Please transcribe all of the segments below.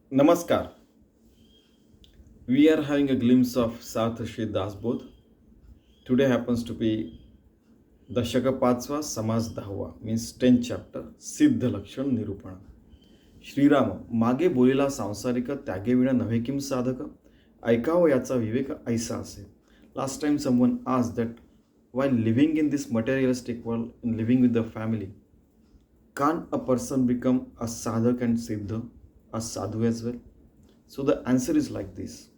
Namaskar. We are having a glimpse of South Shri Dasbodh. Today happens to be Dashaka पाचवा समाज 10वा means 10th chapter सिद्ध लक्षण निरूपण. श्रीराम मागे बोलिला सांसारिक त्यागेविना नव्हे किम साधक ऐकावं याचा विवेक ऐसा असे. Last time someone asked that while living in this materialistic world and living with the family, can't a person become a sadhak and siddha, a sadhu as well? So the answer is like this.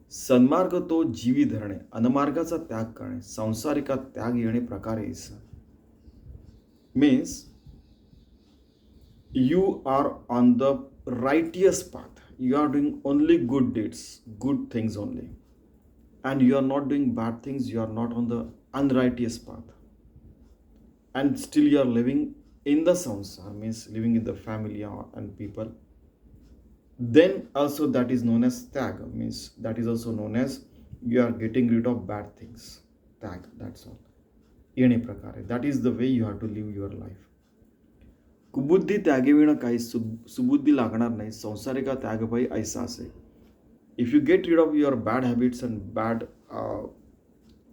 सन्मार्ग तो जीवी धरणे अनमार्गाचा त्याग करणे संसारिका त्याग येणे प्रकार ऐसा. Means you are on the righteous path, you are doing only good deeds, good things only, and you are not doing bad things, you are not on the unrighteous path, and still you are living in the samsara, means living in the family and people. Then also that is known as tag, means that is also known as you are getting rid of bad things. Tag, that's all. येणे प्रकारे, that is the way you have to live your life. कुबुद्धी त्यागेविण काही सुबुद्धी लागणार नाही संसारिका त्यागपायी ऐसा असे. If you get rid of your bad habits and bad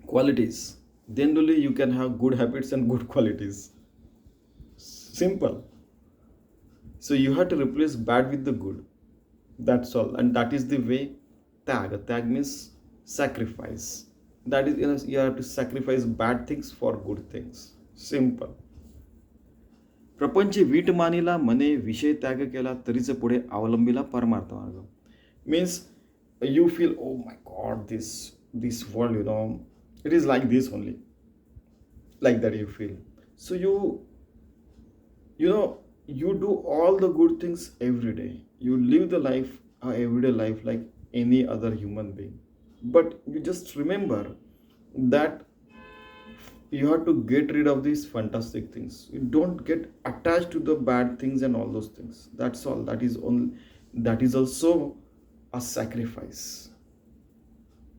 qualities, then only you can have good habits and good qualities. Simple. So you have to replace bad with the good. That's all, and that is the way. Tag means sacrifice. That is, you have to sacrifice bad things for good things. Simple. प्रपंच wheat मानिला मने विषय त्याग केला तरीच पुढे अवलंबिला परमार्थ मार्ग. Means you feel, oh my god, this world, it is like this only, like that you feel. So you do all the good things every day, you live the life, everyday life like any other human being, but you just remember that you have to get rid of these fantastic things. You don't get attached to the bad things and all those things. That's all. That is also a sacrifice.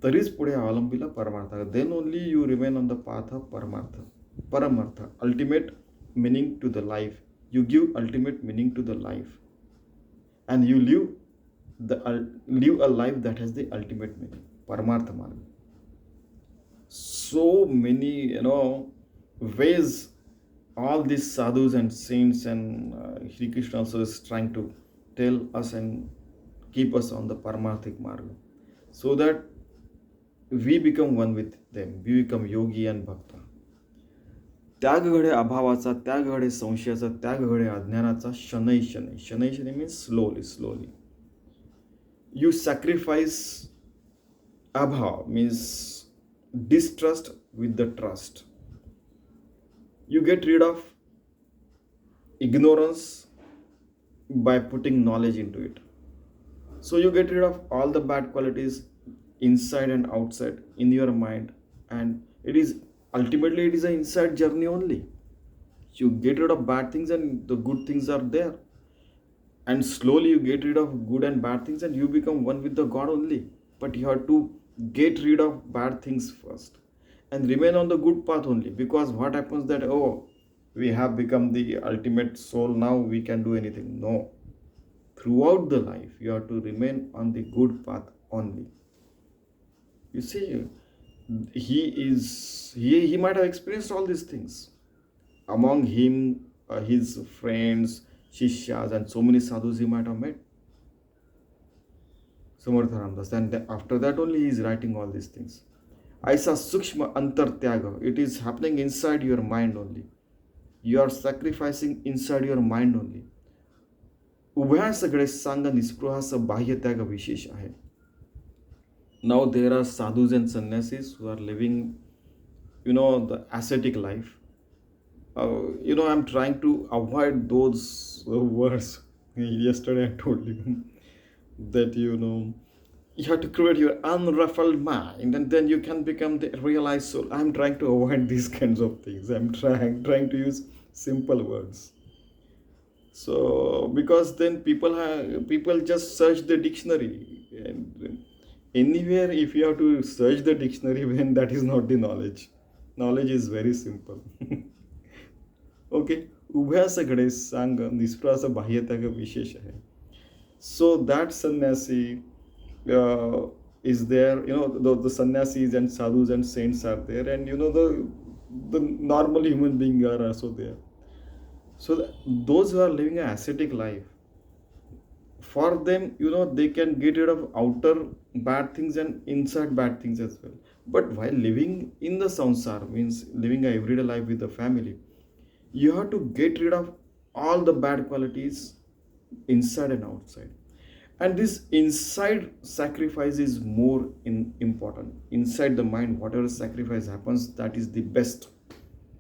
तरीच पुढे अवलंबिला परमार्थ. Then only you remain on the path of paramartha, ultimate meaning to the life. You give ultimate meaning to the life, and you live a life that has the ultimate meaning, paramartha marga. So many ways all these sadhus and saints and Shri Krishna also is trying to tell us and keep us on the paramarthic marga, so that we become one with them, we become yogi and bhakta. त्याग घडे अभावाचा, त्याग घडे संशयाचा, त्याग घडे अज्ञानाचा. शनै शनै, शनै शनै means slowly. You sacrifice abhav, means distrust with the trust. You get rid of ignorance by putting knowledge into it. So you get rid of all the bad qualities inside and outside in your mind, and ultimately it is an inside journey only. You get rid of bad things and the good things are there, and slowly you get rid of good and bad things and you become one with the God only. But you have to get rid of bad things first and remain on the good path only, because what happens that, oh, we have become the ultimate soul, now we can do anything. No, throughout the life you have to remain on the good path only. You see, he might have experienced all these things. Among him, his friends, shishyas, and so many sadhus he might have met. Samartha Ramdas. And after that only he is writing all these things. Aisa sukshma antar tyaga. It is happening inside your mind only. You are sacrificing inside your mind only. उभया सगळे सांग निस्पृहास बाह्य त्याग विशेष आहे. Now there are sadhus and sannyasis who are living, the ascetic life. I'm trying to avoid those words. Yesterday I told you that, you have to create your unruffled mind and then you can become the realized soul. I'm trying to avoid these kinds of things. I'm trying to use simple words. So, because then people just search the dictionary, and anywhere if you have to search the dictionary, then that is not the knowledge. Knowledge is very simple. Okay, उभ्या सगळे सांग निष्प्रहास बाह्यत्याग विशेष आहे. So that sannyasi uh, is there, the sannyasis and sadhus and saints are there, and the normal human beings are also there. So those who are living an ascetic life, for them, they can get rid of outer bad things and inside bad things as well. But while living in the samsar, means living a everyday life with the family, you have to get rid of all the bad qualities inside and outside. And this inside sacrifice is more important. Inside the mind, whatever sacrifice happens, that is the best,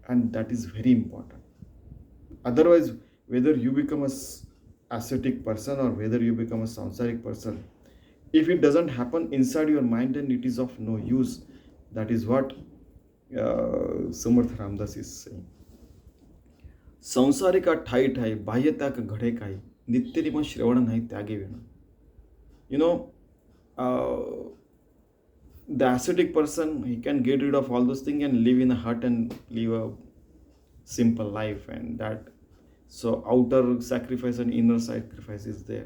and that is very important. Otherwise, whether you become a ascetic person or whether you become a samsaric person, if it doesn't happen inside your mind, then it is of no use. That is what Samarth Ramdas is saying. संसारिका ठाई ठाई बाह्य त्याग घडे काही नित्य पण श्रवण नाही त्यागे विण. You know, uh, the ascetic person, he can get rid of all those things and live in a hut and live a simple life, and that, so outer sacrifice and inner sacrifice is there.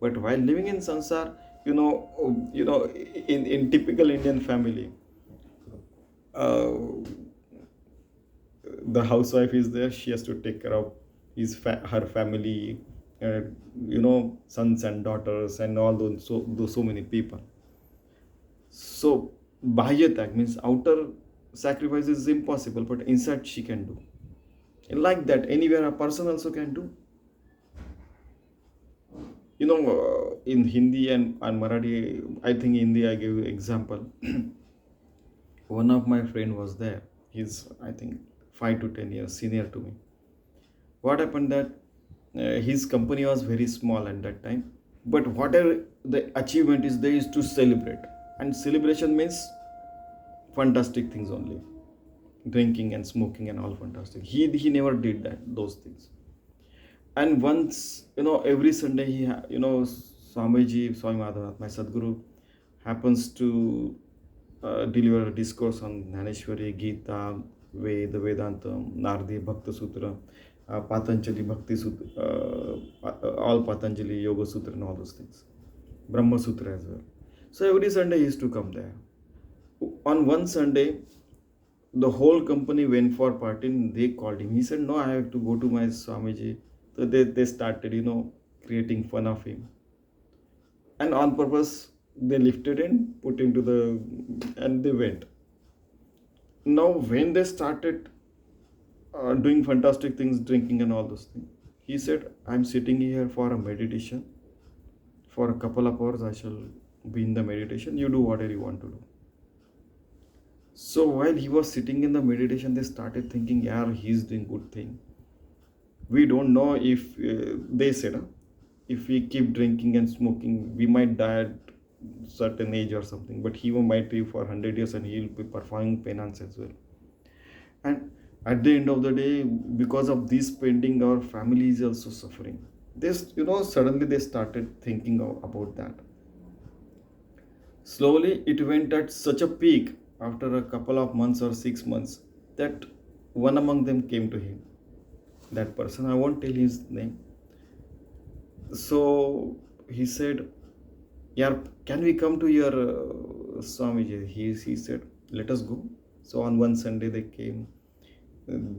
But while living in sansar, in typical Indian family, uh, the housewife is there, she has to take care of her family, uh, sons and daughters and all those so many people. So bahya tag means outer sacrifice is impossible, but inside she can do. Like that, anywhere a person also can do. In Hindi and Marathi, I think Hindi I gave example. One of my friend was there. He's, I think, 5 to 10 years senior to me. What happened that his company was very small at that time, but whatever the achievement is, there is to celebrate, and celebration means fantastic things only, drinking and smoking and all fantastic. He never did those things. And once, every Sunday Swami Madhavath, my Sadguru, happens to deliver a discourse on Dhaneshwari, Gita, Vedanta, Nardi, Bhakta Sutra, Patanjali Bhakti Sutra, all Patanjali Yoga Sutra and all those things, Brahma Sutra as well. So every Sunday he used to come there. On one Sunday, the whole company went for party and they called him. He said, "No, I have to go to my Swamiji." So they started, creating fun of him. And on purpose, they lifted and put and they went. Now, when they started doing fantastic things, drinking and all those things, he said, "I'm sitting here for a meditation. For a couple of hours, I shall be in the meditation. You do whatever you want to do." So while he was sitting in the meditation, they started thinking, "Yeah, he's doing good thing. We don't know if," they said, "if we keep drinking and smoking, we might die at certain age or something, but he might live for 100 years and he'll be performing penance as well." And at the end of the day, because of this spending, our family is also suffering. This, suddenly they started thinking about that. Slowly it went at such a peak after a couple of months or 6 months that one among them came to him. That person, I won't tell his name. So he said, "Yeah, can we come to your Swamiji?" He said, "Let us go." So on one Sunday they came.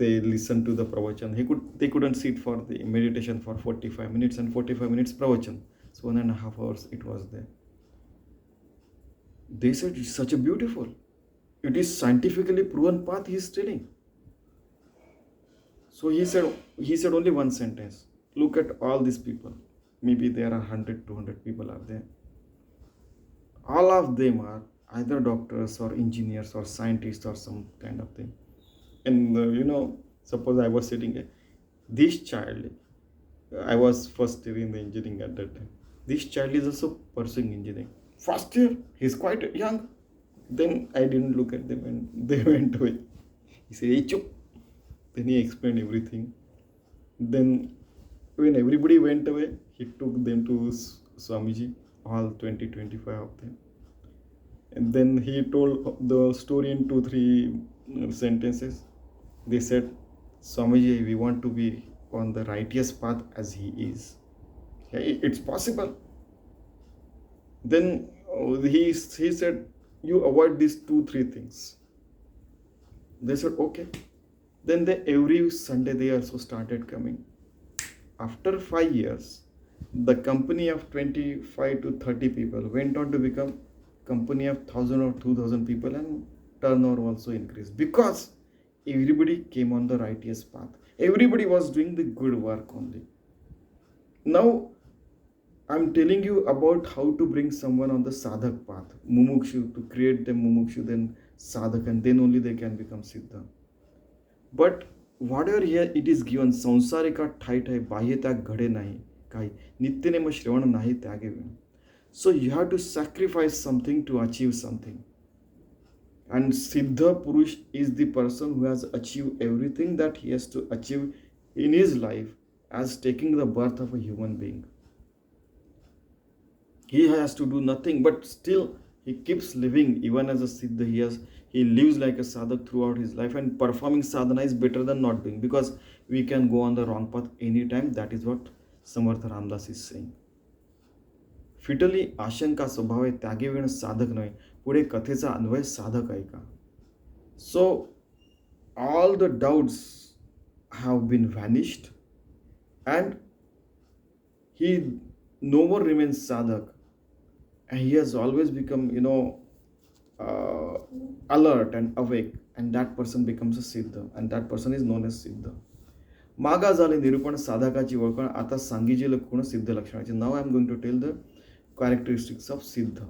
They listened to the pravachan. They couldn't sit for the meditation for 45 minutes and 45 minutes pravachan. So 1.5 hours it was there. They said, "It's such a beautiful. It is scientifically proven path he is telling." So he said only one sentence. "Look at all these people. Maybe there are 100, 200 people are there. All of them are either doctors or engineers or scientists or some kind of thing. And suppose I was sitting here. This child, I was first year in the engineering at that time. This child is also pursuing engineering. First year, he's quite young." Then I didn't look at them and they went away. He said, "Hey, chup." Then he explained everything. Then when everybody went away, he took them to Swamiji, all 20, 25 of them. And then he told the story in 2-3 sentences. They said, "Swamiji, we want to be on the righteous path as he is. It's possible. Then he said, you avoid these two, three things. They said, okay. Then they every Sunday they also started coming. After 5 years, the company of 25 to 30 people went on to become company of 1,000 or 2,000 people, and turnover also increased because everybody came on the righteous path. Everybody was doing the good work only. Now I'm telling you about how to bring someone on the sadhak path, mumukshu, to create them mumukshu, then sadhak, and then only they can become siddha. But whatever here it is given, संसारिका ठाई ठाई बाह्य त्याग घडे नाही काही नित्यनेम श्रवण नाही त्यागे विण. So you have to sacrifice something to achieve something. And Siddha Purush is the person who has achieved everything that he has to achieve in his life as taking the birth of a human being. He has to do nothing, but still he keeps living even as a Siddha. He lives like a sadhak throughout his life, and performing sadhana is better than not doing, because we can go on the wrong path anytime. That is what Samartha Ramdas is saying. फिटली आशंका स्वभाव आहे त्यागे विण साधक नव्हे, पुढे कथेचा अन्वय साधक ऐका. So all the doubts have been vanished, and he no more remains sadhak, and he has always become alert and awake, and that person becomes a siddha, and that person is known as siddha. मागा झाले निरूपण साधकाची ओळखण, आता सांगिजे लक्षण सिद्ध लक्षणाचे. नाव I am going to tell the characteristics of siddha.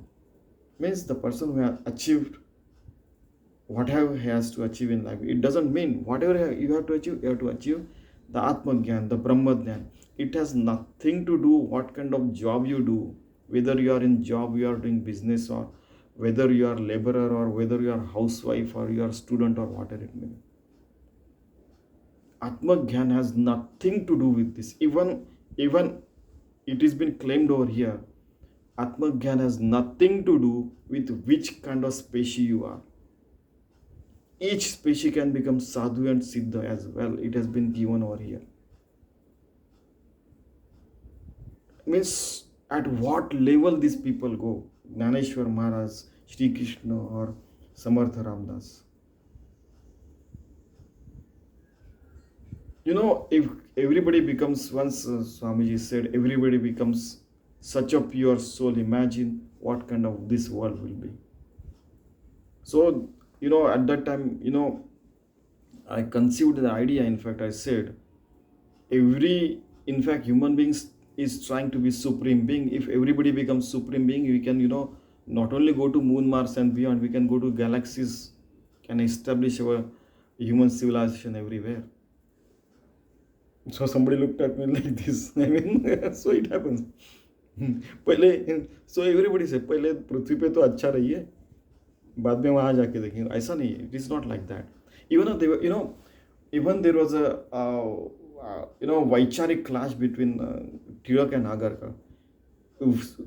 Means the person who has achieved whatever he has to achieve in life. It doesn't mean whatever you have to achieve the Atma Gyan, the Brahma Gyan. It has nothing to do what kind of job you do, whether you are in job, you are doing business, or whether you are laborer, or whether you are housewife, or you are student, or whatever it may be. Atma Gyan has nothing to do with this. Even it has been claimed over here, Atma Gyan has nothing to do with which kind of species you are. Each species can become sadhu and siddha as well. It has been given over here. Means at what level these people go. Jnaneshwar Maharaj, Shri Krishna, or Samartha Ramdas. If everybody becomes, once Swamiji said, everybody becomes such a pure soul, imagine what kind of this world will be. So, at that time, I conceived the idea. In fact, I said, human beings is trying to be supreme being. If everybody becomes supreme being, we can, not only go to moon, Mars and beyond, we can go to galaxies, can establish our human civilization everywhere. So somebody looked at me like this. I mean, so it happens. पहले so everybody से पहले पृथ्वी पे तो अच्छा रही है, बाद में वहाँ जाके देखेंगे. ऐसा नहीं है. It is not like that. Even there was a Vaicharik clash between Tirak and Agarkar.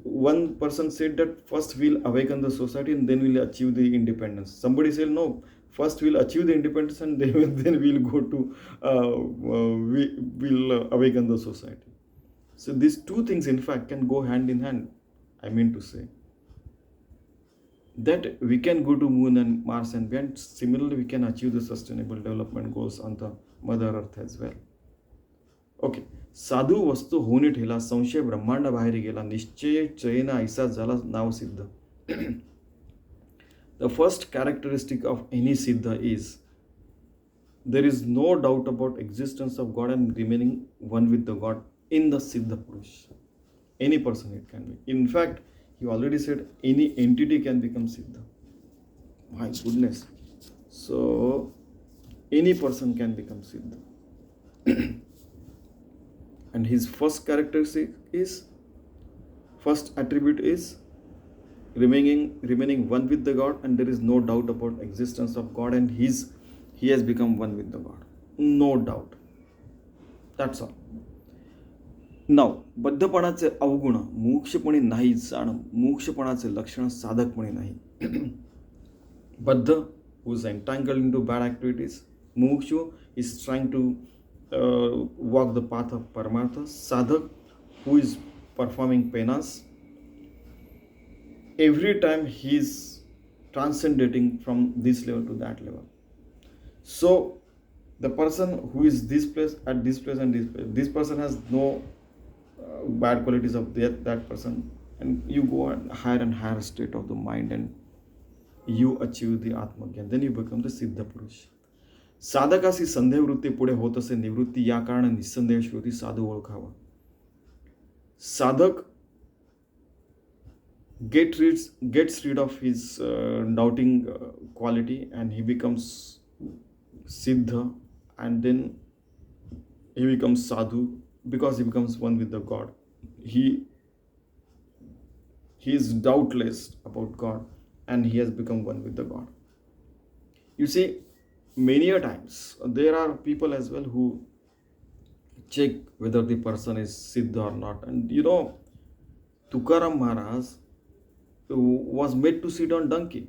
One person said that first we'll awaken the society and then we'll achieve the independence. Somebody said no, first we'll achieve the independence and then we'll go to we'll awaken the society. So these two things, in fact, can go hand in hand. I mean to say that we can go to moon and Mars and beyond. Similarly, we can achieve the sustainable development goals on the Mother Earth as well. Okay. साधू वस्तू होणे ठेला, संशय ब्रह्मांड बाहेर गेला, निश्चय चयन ऐसा झाला नाव सिद्ध. The first characteristic of any siddha is there is no doubt about existence of God and remaining one with the God in the Siddha Purush. Any person it can be. In fact, he already said any entity can become Siddha. My goodness. So, any person can become Siddha. And his first characteristic is, first attribute is remaining one with the God, and there is no doubt about existence of God, and he has become one with the God. No doubt. That's all. नाव बद्धपणाचे अवगुण मोक्षपणे नाही जाण, मोक्षपणाचे लक्षण साधकपणे नाही. बद्ध who is entangled into bad activities, mukshu is trying to walk the path of paramartha, sadhak who is performing penance, every time he's transcending from this level to that level. So the person who is this place at this place and this person has no bad qualities of that person, and you go and higher state of the mind, and you achieve the Atmagyan, then you become the Siddha Purush. साधकासी संदेह वृत्ती पुढे होत असे निवृत्ती, या कारण निसंदेह श्रुती साधू ओळखावा. साधक gets rid of his doubting quality, and he becomes Siddha, and then he becomes Sadhu, because he becomes one with the God. He is doubtless about God, and he has become one with the God. You see, many a times there are people as well who check whether the person is Siddha or not. And Tukaram Maharaj was made to sit on donkey.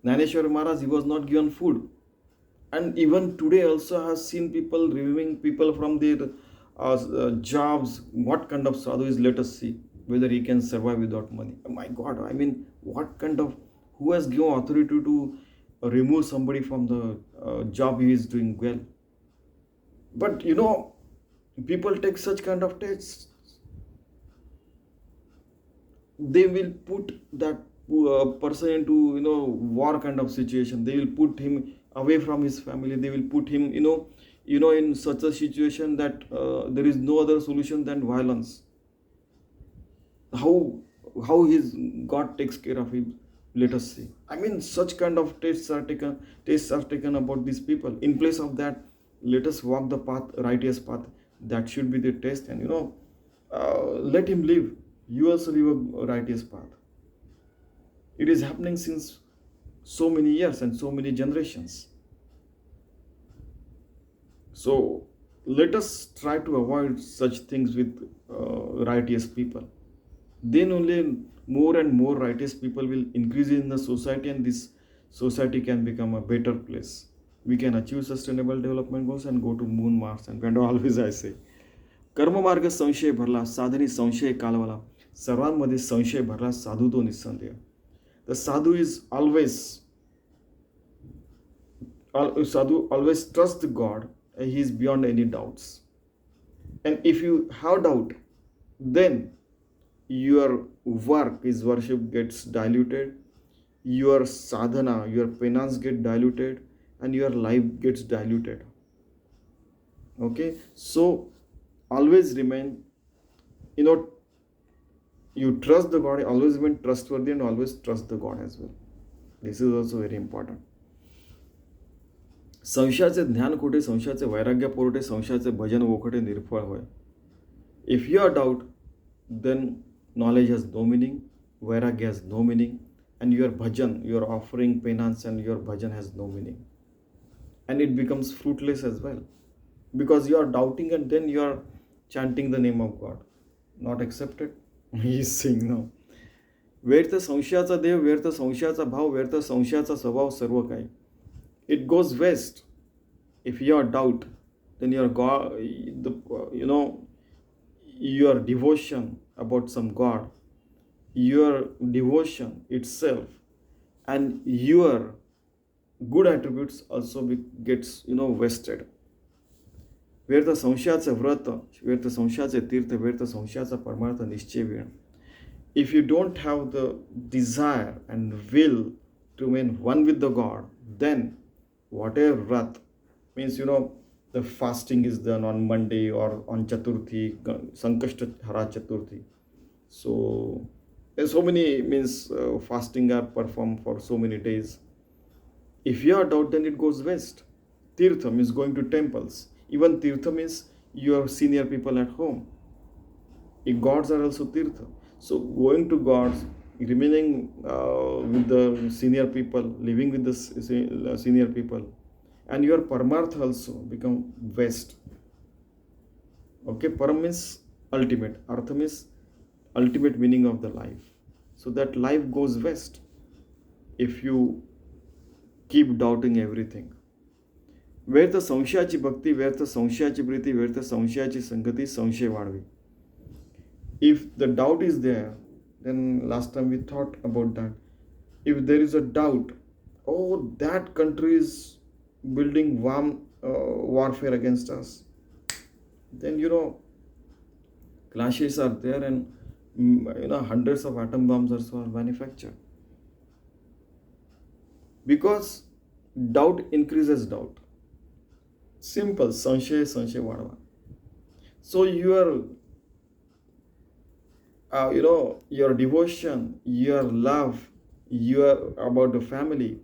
Gnaneshwar Maharaj, he was not given food. And even today also has seen people removing people from their jobs. What kind of sadhu is? Let us see whether he can survive without money. Oh my God, I mean, who has given authority to remove somebody from the job he is doing well? But people take such kind of tests. They will put that person into war kind of situation. They will put him away from his family. They will put him in such a situation that there is no other solution than violence. How his God takes care of him, let us see. I mean, such kind of tests are taken about these people. In place of that, let us walk the path, righteous path. That should be the test. And let him live. You also live a righteous path. It is happening since so many years and so many generations. So let us try to avoid such things with righteous people. Then only more and more righteous people will increase in the society, and this society can become a better place. We can achieve sustainable development goals and go to moon, Mars, and always I say, कर्ममार्ग संशय भरला, साधनी संशय कालवला, सर्वांमध्ये संशय भरला, साधू तो निसंदेह. The sadhu is always trust God. He is beyond any doubts. And if you have doubt, then your worship gets diluted, your sadhana, your penance get diluted, and your life gets diluted. Okay, so always remain, you trust the God, always remain trustworthy, and always trust the God as well. This is also very important. संशयाचे ज्ञान कोठे, संशयाचे वैराग्य पोरटे, संशयाचे भजन वोखटे निर्फळ होय. If you are doubt, then knowledge has no meaning, vairagya has no meaning, and your bhajan, your offering penance and your bhajan has no meaning. And it becomes fruitless as well. Because you are doubting and then you are chanting the name of God. Not accepted. He is saying no. व्यर्थ संशयाचा देव, व्यर्थ संशयाचा भाव, व्यर्थ संशयाचा स्वभाव सर्व काही. It goes waste. If you are doubt, then your God, your devotion about some God, your devotion itself, and your good attributes also gets wasted. व्यर्थ संशयाचे व्रत, व्यर्थ संशयाचे तीर्थ, व्यर्थ संशयाचा परमार्थ निश्चय वेळ. If you don't have the desire and will to remain one with the God, then whatever vrat means, the fasting is done on Monday or on Chaturthi, Sankashta Hara Chaturthi. So many means fasting are performed for so many days. If you are doubt, then it goes waste. Tirtha means going to temples. Even Tirtha means your senior people at home. If gods are also Tirtha. So going to gods, remaining with the senior people, living with the senior people, and your paramartha also become waste. Okay, param means ultimate, artha means ultimate meaning of the life. So that life goes waste if you keep doubting everything. व्यर्थ संशयाची भक्ती, व्यर्थ संशयाची प्रीती, व्यर्थ संशयाची संगती, संशय वाढवी. If the doubt is there, then last time we thought about that, if there is a doubt, oh, that country is building warfare against us, then clashes are there, and hundreds of atom bombs are manufactured, because doubt increases doubt. Simple. Sanshaya sanshaya vadava. So your devotion, your love, your about the family,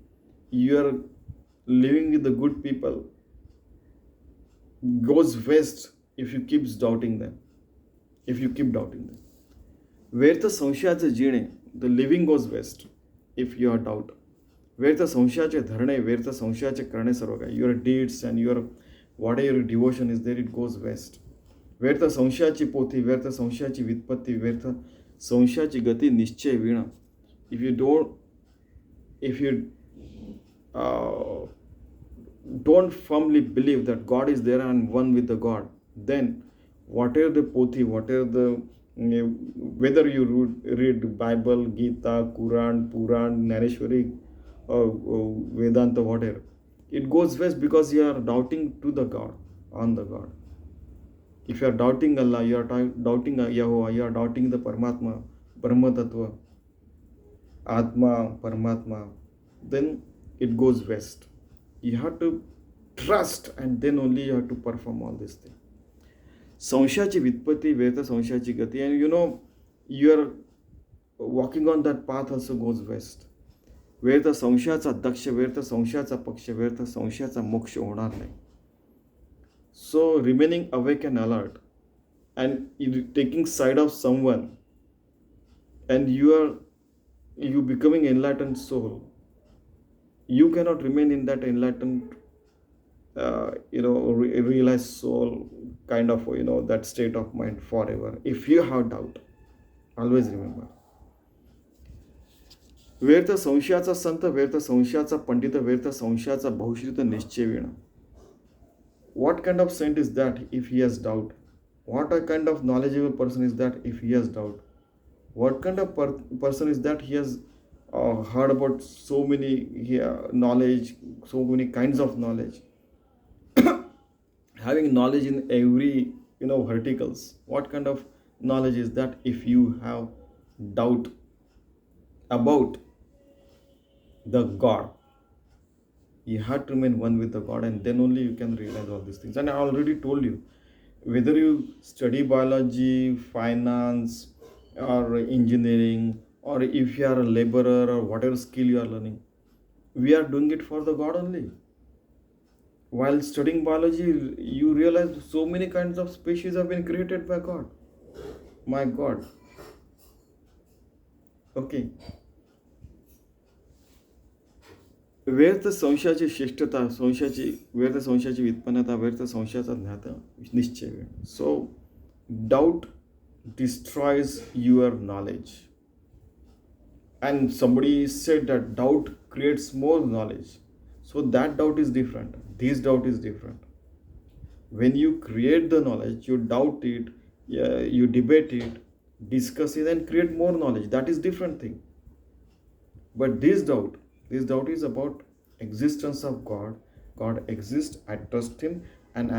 your living with the good people goes west if you keep doubting them. If you keep doubting them. व्यर्थ संशयाचे जिणे, the living goes waste if you are doubt. व्यर्थ संशयाचे धरणे, व्यर्थ संशयाचे करणे, सर्व काही your deeds and your what your devotion is there, it goes waste. व्यर्थ संशयाची पोथी, व्यर्थ संशयाची व्युत्पत्ती, व्यर्थ संशयाची गती, निश्चय वीणा. If you don't firmly believe that God is there and one with the God, then whatever the pothi, whatever the whether you read Bible, Gita, Quran, Puran, Nareshwari, Vedanta, whatever, it goes west because you are doubting to the God, on the God. If you are doubting Allah, you are doubting Yahovah, you are doubting the Paramatma, Brahma Tattva, Atma, Paramatma, then it goes west. You have to trust, and then only you have to perform all these things. संशयाची व्युत्पत्ती, व्यर्थ संशयाची गती, and you are walking on that path also goes west. व्यर्थ संशयाचा दक्ष, व्यर्थ संशयाचा पक्ष, व्यर्थ संशयाचा मोक्ष होणार नाही. So remaining awake and alert, and taking side of someone, and you becoming enlightened soul, you cannot remain in that enlightened realized soul kind of that state of mind forever if you have doubt. Always remember, व्यर्थ संशयाचा संत, व्यर्थ संशयाचा पंडित, व्यर्थ संशयाचा बहुश्रुत निश्चय वीणा. What kind of saint is that if he has doubt? What a kind of knowledgeable person is that if he has doubt? What kind of person is that he has heard about so many knowledge, so many kinds of knowledge, having knowledge in every verticals. What kind of knowledge is that if you have doubt about the God? You have to remain one with the God, and then only you can realize all these things. And I already told you, whether you study biology, finance, or engineering, or if you are a laborer or whatever skill you are learning, we are doing it for the God only. While studying biology, you realize so many kinds of species have been created by God. My God. Okay. व्यर्थ संशयाची शिष्टता, व्यर्थ संशयाची व्युत्पन्नता, व्यर्थ संशयाचा ज्ञाता, निश्चय वेळ. So doubt destroys your knowledge. And somebody said that doubt creates more knowledge. So that doubt is different. This doubt is different. When you create the knowledge, you doubt it, you debate it, discuss it, and create more knowledge. That is different thing. But this doubt is about existence of God. God exists. I trust Him, and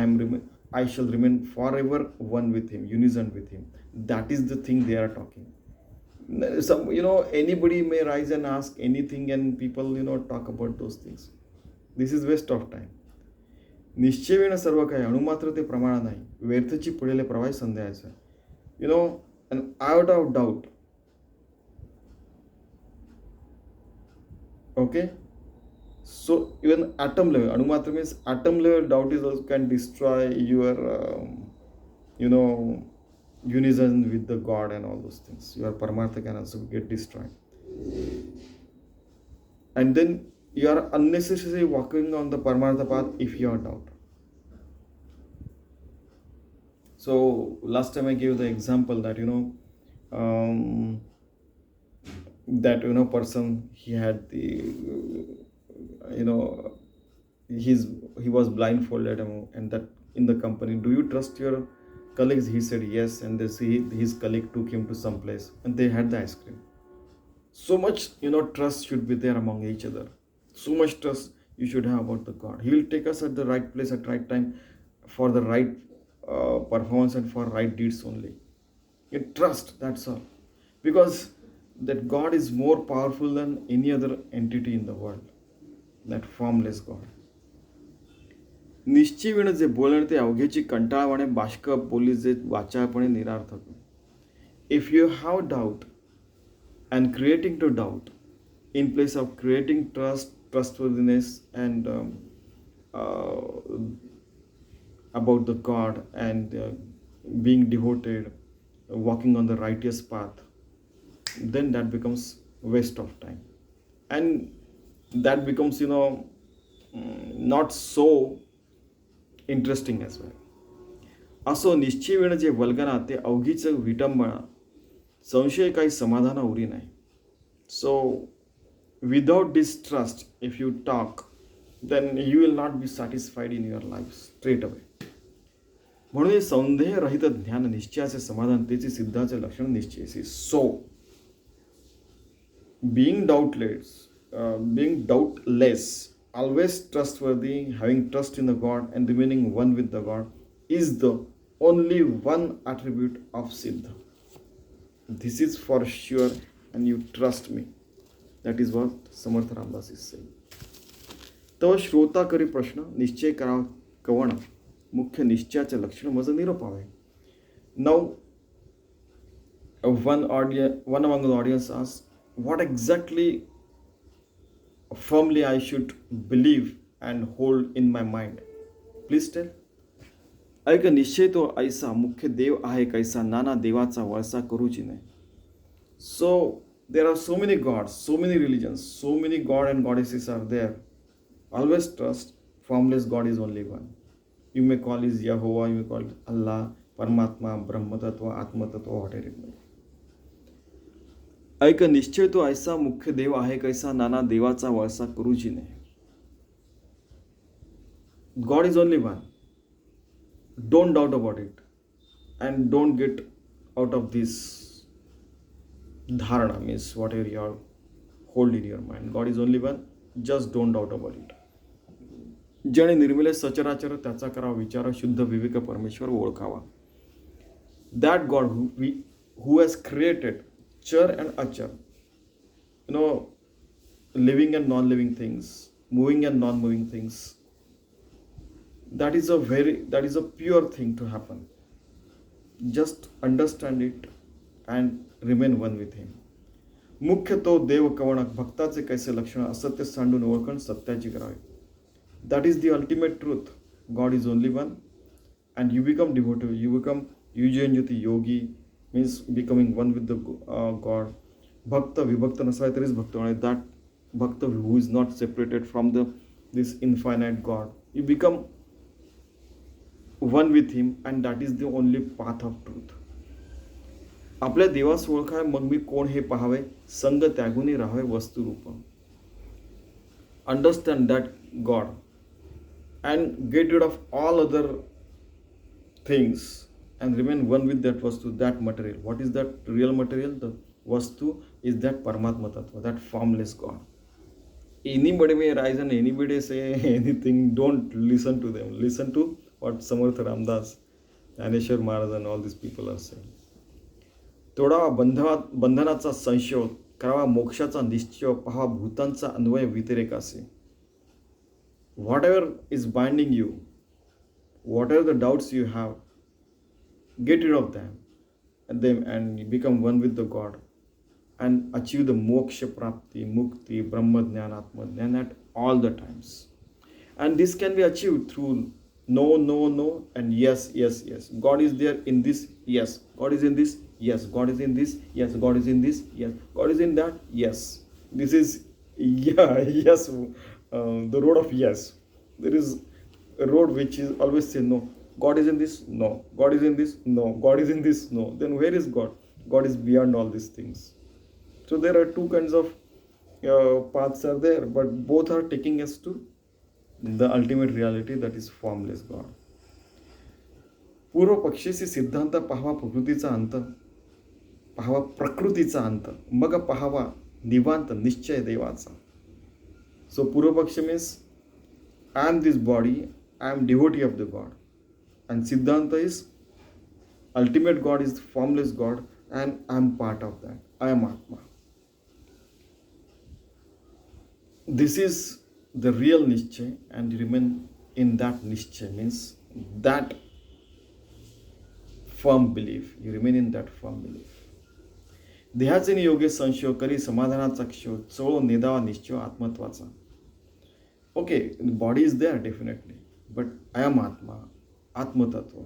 I shall remain forever one with Him, unison with Him. That is the thing they are talking. Some anybody may rise and ask anything, and people talk about those things. This is waste of time. निश्चय वेळ सर्व काही, अणुमात्र ते प्रमाण नाही, व्यर्थची पुढेले प्रवाही संध्यायचं. And out of doubt. Okay, so even atom level, anumatram means atom level doubt is also can destroy your unison with the God and all those things. Your paramartha can also get destroyed, and then you are unnecessarily walking on the paramartha path if you are doubt. So last time I gave the example that that person, he had the he was blindfolded, and that in the company, do you trust your colleagues, he said yes, and his colleague took him to some place and they had the ice cream. So much, trust should be there among each other. So much trust you should have about the God. He will take us at the right place at right time for the right performance and for right deeds only. You trust, that's all. Because that God is more powerful than any other entity in the world. That formless God. निश्चिवीण जे बोलणे ते अवघेची कंटाळवाणे बाष्क बोली जे वाचाळपणे निरार्थक. If you have doubt and creating to doubt in place of creating trust, trustworthiness, and about the God and being devoted, walking on the righteous path, then that becomes waste of time, and that becomes not so interesting as well. असो निश्चिवेण जे वल्गना ते अवघीच विटंबना, संशय काही समाधान उरी नाही. So without distrust, if you talk, then you will not be satisfied in your life straight away. म्हणून हे संदेह रहित ज्ञान निश्चयाचे समाधान तेचे सिद्धाचे लक्षण निश्चयसी. सो being doubtless, always trustworthy, having trust in the God and remaining one with the God is the only one attribute of Siddha. This is for sure, and you trust me. That is what Samarth Ramdas is saying. तव श्रोता करी प्रश्न निश्चय करा कवण मुख्य निश्चयाचे लक्षण मज निरोपावे. Now one among the audience asked, what exactly firmly I should believe and hold in my mind? Please tell. ऐक निश्चय तो ऐसा मुख्य देव आहे कैसा नाना देवाचा वळसा करूची नाही. So there are so many gods, so many religions, so many god and goddesses are there. Always trust formless God is only one. You may call it Yehovah, you may call it Allah, Paramatma, Brahma Tattva, Atma Tattva, whatever it may be. ऐक निश्चय तो ऐसा मुख्य देव आहे कैसा नाना देवाचा वळसा करूची नाही. God is only one. Don't doubt about it, and don't get out of this dharana, means whatever you are hold in your mind. God is only one. Just don't doubt about it. ज्याने निर्मिले सचराचर त्याचा करावा विचार शुद्ध विवेक परमेश्वर ओळखावा. That God who has created char and achar, living and non-living things, moving and non-moving things, that is a pure thing to happen. Just understand it and remain one with him. मुख्य तो देव कवण भक्ताचे कैसे लक्षण असत्य सांडून ओळखण सत्याची करावे. That is the ultimate truth. God is only one, and you become devoted, you become yujanjati yogi, means becoming one with the God. Bhakta vibhakta nasai tari is bhakta, that bhakta who is not separated from this infinite God. You become one with him, and that is the only path of truth. आपल्या देवास ओळखाय मग मी कोण हे पाहावे, संग त्यागुनी राहावे वस्तुरूप. Understand that God and get rid of all other things and remain one with that vastu, that material. What is that real material? The vastu is that Paramatma Tattva, that formless God. Anybody may rise and anybody say anything. Don't listen to them. Listen to what Samarth Ramdas, Dhaneshwar Maharaj and all these people are saying. तोडावा बंधनाचा संशय, करावा मोक्षाचा निश्चय, पहा भूतांचा अन्वय व्यतिरेकासे. Whatever is binding you, whatever the doubts you have, get rid of them and become one with the God and achieve the moksha prapti, mukti, brahma jnana, atma jnana at all the times. And this can be achieved through no, and yes. God is there in this, yes. God is in this, yes. God is in this, yes. God is in this, yes. God is in that, yes. This is, yes, the road of yes. There is a road which is always say no. God is in this, no. God is in this, no. God is in this, no. Then where is God? God is beyond all these things. So there are two kinds of paths are there, but both are taking us to the ultimate reality, that is formless God. पूर्व पक्षीशी सिद्धांत पाहावा प्रकृतीचा अंत, पाहावा प्रकृतीचा अंत, मग पाहावा निवांत निश्चय देवाचा. सो पूर्व पक्ष means I am this body, I am devotee of the god. And Siddhanta is ultimate God is formless God, and I am part of that. I am Atma. This is the real Nishchay, and you remain in that Nishchay means that firm belief. You remain in that firm belief. देहाचे नियोगे संशय करी समाधानाचा क्षो चोळो निदावा निश्चय आत्मत्वाचा. Okay, the body is there definitely, but I am Atma. Atma-tattva.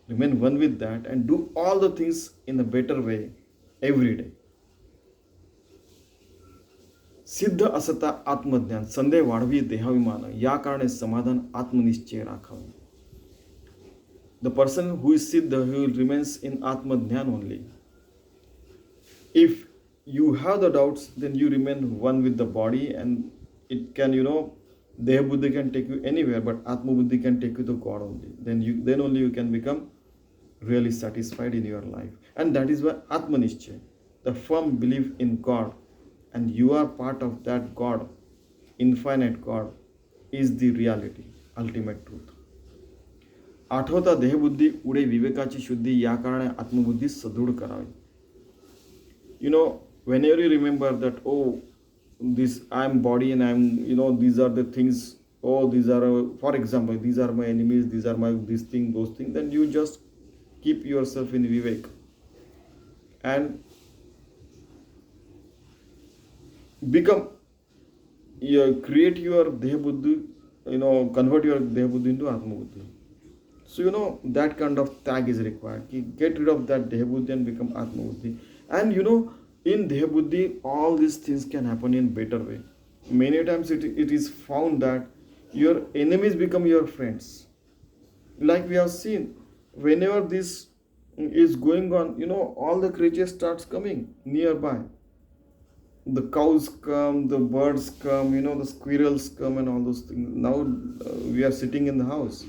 Remain one with that and do all the things in a better way every day. सिद्ध असता आत्मज्ञान संदेह वाढवी देहाभिमान या कारणे समाधान आत्मनिश्चय राखावे. The person who is Siddha, he will remains in Atmajnan only. If you have the doubts, then you remain one with the body, and it can, Deha Buddhi can take you anywhere, but Atma Buddhi can take you to God only. Then only you can become really satisfied in your life. And that is why Atma Nishchay, the firm belief in God, and you are part of that God, infinite God, is the reality, ultimate truth. आठवता देहबुद्धी उडे विवेकाची शुद्धी या कारणे आत्मबुद्धी सदृढ करावी. Whenever you remember that, oh, this I am body and I am, these are the things, oh, these are, for example, these are my enemies, these are my this thing, those things, then you just keep yourself in vivek and become, create your deha buddhi, convert your deha buddhi into atma buddhi. So that kind of tag is required. Get rid of that deha buddhi and become atma buddhi. And in Deha Buddhi, all these things can happen in better way. Many times it is found that your enemies become your friends. Like we have seen, whenever this is going on, all the creatures starts coming nearby. The cows come, the birds come, the squirrels come and all those things. Now we are sitting in the house.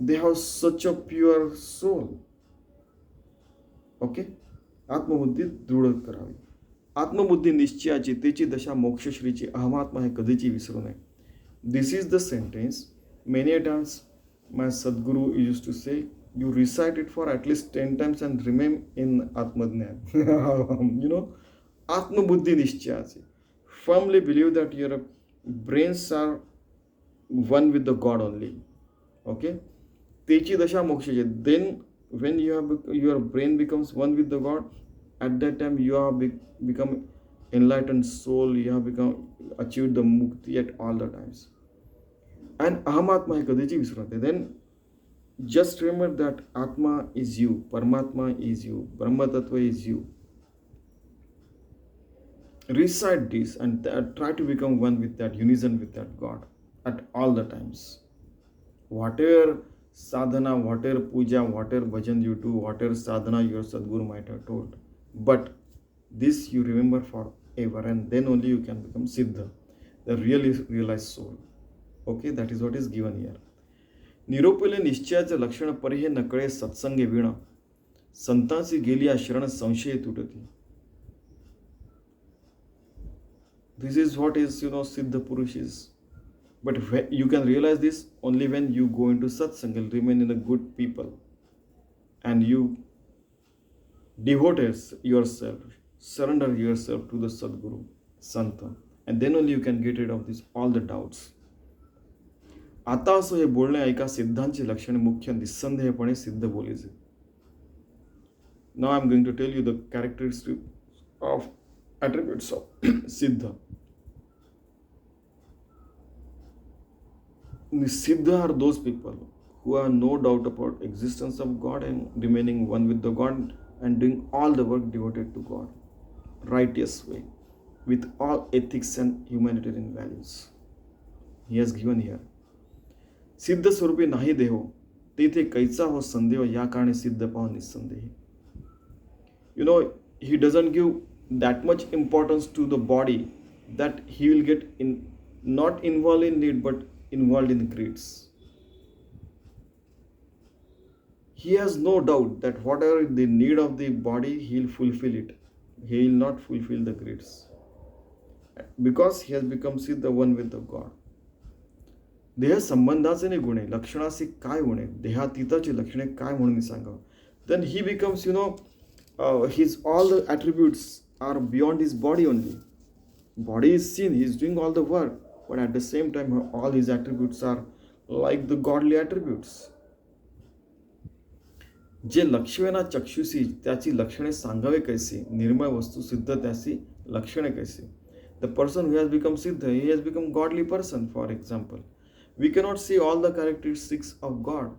They have such a pure soul. Okay? आत्मबुद्धी दृढ करावी. आत्मबुद्धी निश्चयाची तेची दशा मोक्षश्रीची अहमात्मा हे कधीची विसरू नये. This is the sentence. Many times my Sadguru used to say, you recite it for at least 10 times and remain in Atmadhyan. Atmabuddhi Nishchayachi. Firmly believe that your brains are one with the God only. Okay? Techi dasha mokshachi. Then when your brain becomes one with the God, at that time you have become enlightened soul, you have achieved the mukti at all the times. And ahamatma hai kadichi visrate. Then just remember that Atma is you, Paramatma is you, Brahma Tattva is you. Recite this and try to become one with that, unison with that God at all the times. Whatever sadhana, whatever puja, whatever bhajan you do, whatever sadhana your Sadguru might have told. But this you remember forever, and then only you can become Siddha, the really realized soul. Okay, that is what is given here. निरोपिले निश्चयाचे लक्षण परिहे नकळे सत्संगे विण संतांची गेली शरण संशय तुटती. This is what is, Siddha Purush is. But you can realize this only when you go into satsang and remain in a good people. And you devote yourself, surrender yourself to the Sadguru, Santa. And then only you can get rid of all the doubts. आता असो हे बोलणे ऐका सिद्धांची लक्षणे मुख्य निस्संदेहपणे सिद्ध बोलीचे. Now I am going to tell you the characteristics of attributes of Siddha. The Siddha are those people who have no doubt about existence of God and remaining one with the God and doing all the work devoted to God, righteous way, with all ethics and humanitarian values. He has given here. सिद्ध स्वरूपी नाही देहो तेथे कैचा हो संदेह या कारणे सिद्ध पाव निसंदेह. He doesn't give that much importance to the body that he will get not involved in it but involved in greeds. He has no doubt that whatever the need of the body, he'll fulfill it. He will not fulfill the greeds because he has become the one with the God. देह संबंधाचे नाही गुण आहे, लक्षणाचे काय गुण आहे, देहातीताची लक्षणे काय म्हणून मी सांगावं. Then he becomes, his all the attributes are beyond his body only. Body is seen, he is doing all the work, but at the same time, all his attributes are like the godly attributes. जे लक्षवेना चक्षुषी त्याची लक्षणे सांगावे कैसे, निर्मळ वस्तू सिद्ध त्याची लक्षणे कैसे. The person who has become Siddha, he has become godly person, for example. We cannot see all the characteristics of God.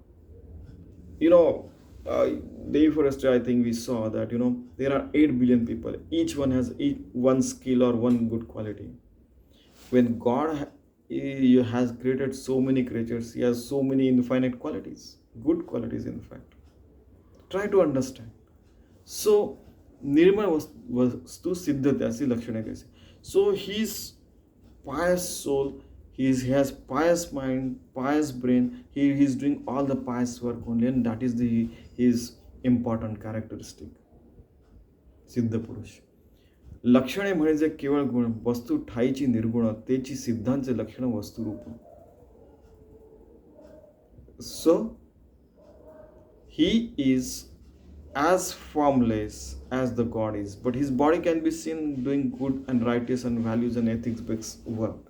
Day before yesterday, I think we saw that, there are 8 billion people. Each one has one skill or one good quality. When God has created so many creatures, he has so many infinite qualities, good qualities in fact. Try to understand. So, निर्मळ वस्तू सिद्ध त्याची लक्षणे कैसे. So, his pious soul, he has pious mind, pious brain, he is doing all the pious work only, and that is his important characteristic. सिद्ध पुरुष. लक्षणे म्हणजे केवळ गुण, वस्तू ठाईची निर्गुण, तेची सिद्धांचे लक्षण वस्तुरूप. So, he is as formless as the God is, but his body can be seen doing good and righteous and values and ethics-based work.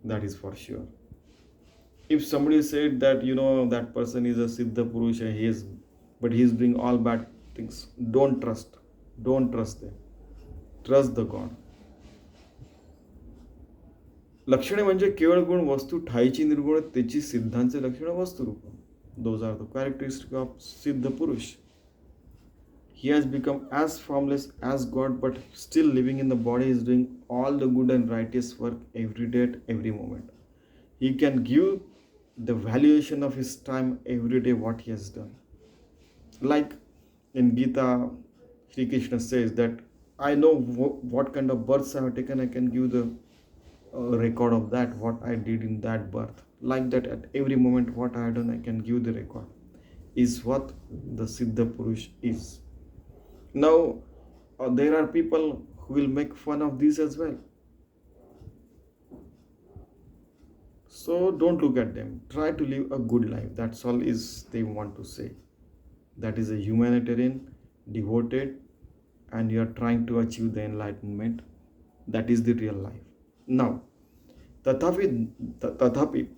That is for sure. If somebody said that, that person is a Siddha Purusha, but he is doing all bad things, don't trust. Don't trust them. Trust the God. लक्षणे म्हणजे केवळ गुण, वस्तू ठाईची निर्गुण, त्याची सिद्धांचे लक्षण वस्तुरूप. Those are the characteristics of Siddha Purush. He has become as formless as God, but still living in the body, is doing all the good and righteous work every day at every moment. He can give the valuation of his time every day, what he has done. Like in Gita, Sri Krishna says that I know what kind of births I have taken, I can give the record of that, what I did in that birth. Like that, at every moment, what I have done, I can give the record. Is what the Siddha Purush is. Now, there are people who will make fun of this as well. So, don't look at them. Try to live a good life. That's all is they want to say. That is a humanitarian, devoted, and you are trying to achieve the enlightenment. That is the real life. Now, तथापि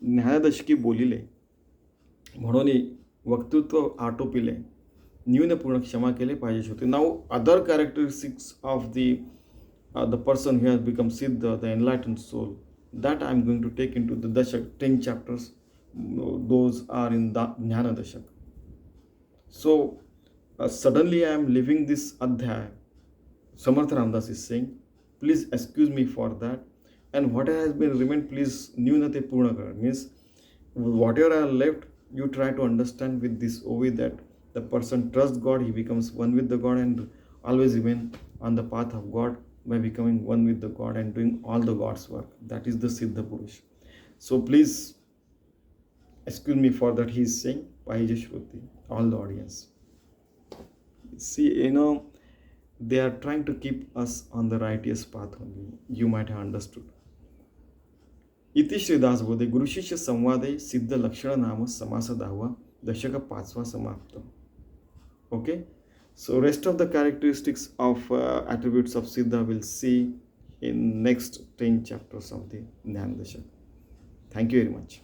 ज्ञानदशकी बोलिले, म्हणून वक्तृत्व आटोपिले, न्यूनपूर्ण क्षमा केले पाहिजे होते. Now, other characteristics of the person who has become Siddha, the enlightened soul, that I am going to take into the Dashak, 10 chapters. Those are in the Jnana Dashak. So, suddenly I am living this Adhyaya. Samartha Ramdas is saying, please excuse me for that. And whatever has been remained, please Nyunate Purna Kara. Means, whatever I left, you try to understand with this OV that the person trusts God, he becomes one with the God and always remain on the path of God by becoming one with the God and doing all the God's work. That is the Siddha Purush. So please excuse me for that, he is saying, Pahije Shruti, all the audience. See, they are trying to keep us on the righteous path only. You might have understood. इति श्री दासबोधे गुरुशिष्य संवादे सिद्ध लक्षण नाम समास 10वा दशक 5वा समाप्त. Okay, so rest of the characteristics of attributes of Siddha we'll see in next 10 chapters of the Jnana Dashak. Thank you very much.